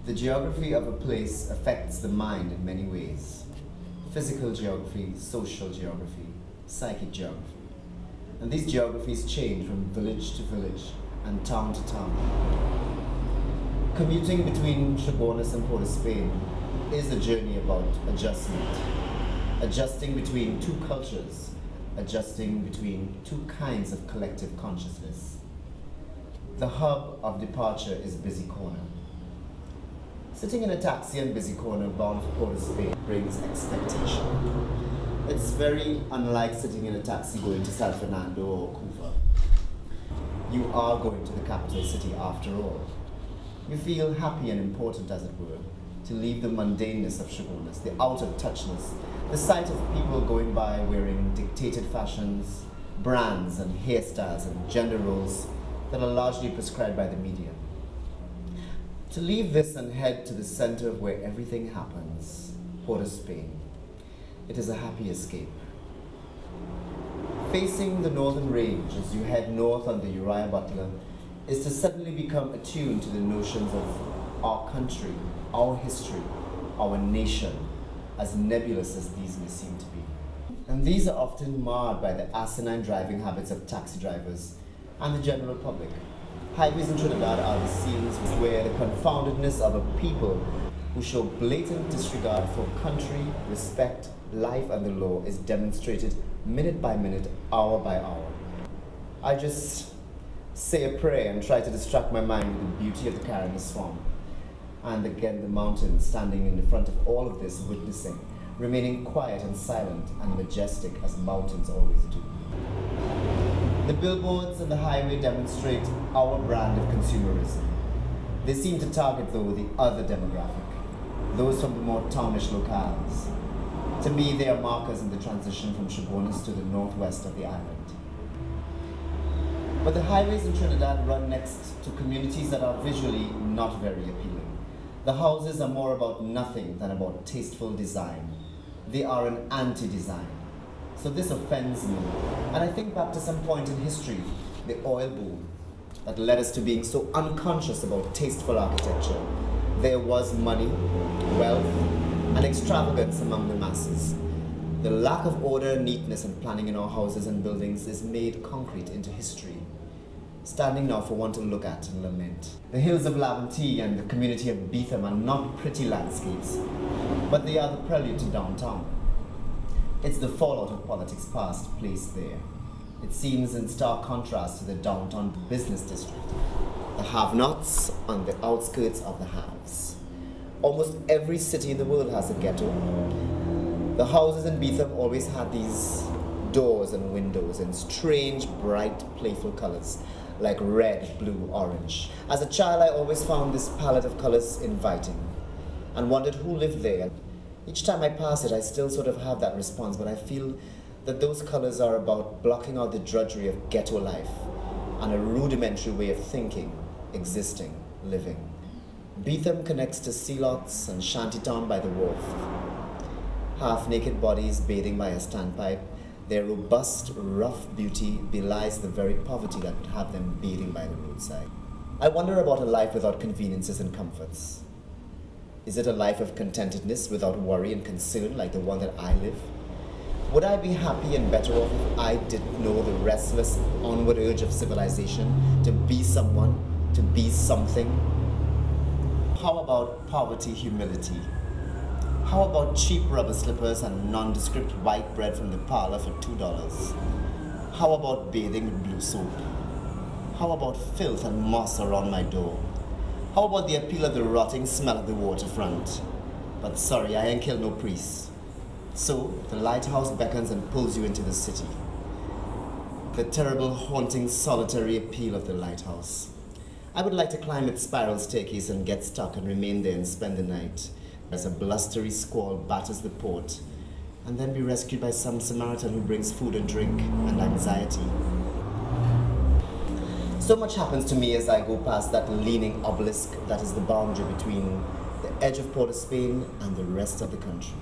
The geography of a place affects the mind in many ways. Physical geography, social geography, psychic geography. And these geographies change from village to village and town to town. Commuting between Chabonas and Port of Spain is a journey about adjustment. Adjusting between two cultures, adjusting between two kinds of collective consciousness. The hub of departure is Busy Corner. Sitting in a taxi on Busy Corner bound for Port of Spain brings expectation. It's very unlike sitting in a taxi going to San Fernando or Cuba. You are going to the capital city after all. You feel happy and important, as it were, to leave the mundaneness of Chabonas, the out-of-touchness, the sight of people going by wearing dictated fashions, brands and hairstyles and gender roles that are largely prescribed by the media. To leave this and head to the center of where everything happens, Port of Spain. It is a happy escape. Facing the northern range as you head north on the Uriah Butler is to suddenly become attuned to the notions of our country, our history, our nation, as nebulous as these may seem to be. And these are often marred by the asinine driving habits of taxi drivers and the general public. Highways in Trinidad are the scenes where the confoundedness of a people who show blatant disregard for country, respect, life and the law is demonstrated minute by minute, hour by hour. I just say a prayer and try to distract my mind with the beauty of the Caribbean Swamp. And again the mountains standing in the front of all of this, witnessing, remaining quiet and silent and majestic as mountains always do. The billboards and the highway demonstrate our brand of consumerism. They seem to target, though, the other demographic, those from the more townish locales. To me, they are markers in the transition from Chabonas to the northwest of the island. But the highways in Trinidad run next to communities that are visually not very appealing. The houses are more about nothing than about tasteful design. They are an anti-design. So this offends me. And I think back to some point in history, the oil boom, that led us to being so unconscious about tasteful architecture. There was money, wealth, and extravagance among the masses. The lack of order, neatness, and planning in our houses and buildings is made concrete into history, standing now for one to look at and lament. The hills of Laventille and the community of Beetham are not pretty landscapes, but they are the prelude to downtown. It's the fallout of politics past placed there. It seems in stark contrast to the downtown business district. The have-nots on the outskirts of the haves. Almost every city in the world has a ghetto. The houses in Beetham always had these doors and windows in strange, bright, playful colors, like red, blue, orange. As a child, I always found this palette of colors inviting and wondered who lived there. Each time I pass it, I still sort of have that response, but I feel that those colors are about blocking out the drudgery of ghetto life and a rudimentary way of thinking, existing, living. Beetham connects to sea lots and shantytown by the wharf. Half-naked bodies bathing by a standpipe, their robust, rough beauty belies the very poverty that would have them bathing by the roadside. I wonder about a life without conveniences and comforts. Is it a life of contentedness without worry and concern like the one that I live? Would I be happy and better off if I didn't know the restless onward urge of civilization to be someone, to be something? How about poverty humility? How about cheap rubber slippers and nondescript white bread from the parlor for $2? How about bathing with blue soap? How about filth and moss around my door? How about the appeal of the rotting smell of the waterfront? But sorry, I ain't killed no priest. So, the lighthouse beckons and pulls you into the city. The terrible, haunting, solitary appeal of the lighthouse. I would like to climb its spiral staircase and get stuck and remain there and spend the night as a blustery squall batters the port, and then be rescued by some Samaritan who brings food and drink and anxiety. So much happens to me as I go past that leaning obelisk that is the boundary between the edge of Port of Spain and the rest of the country.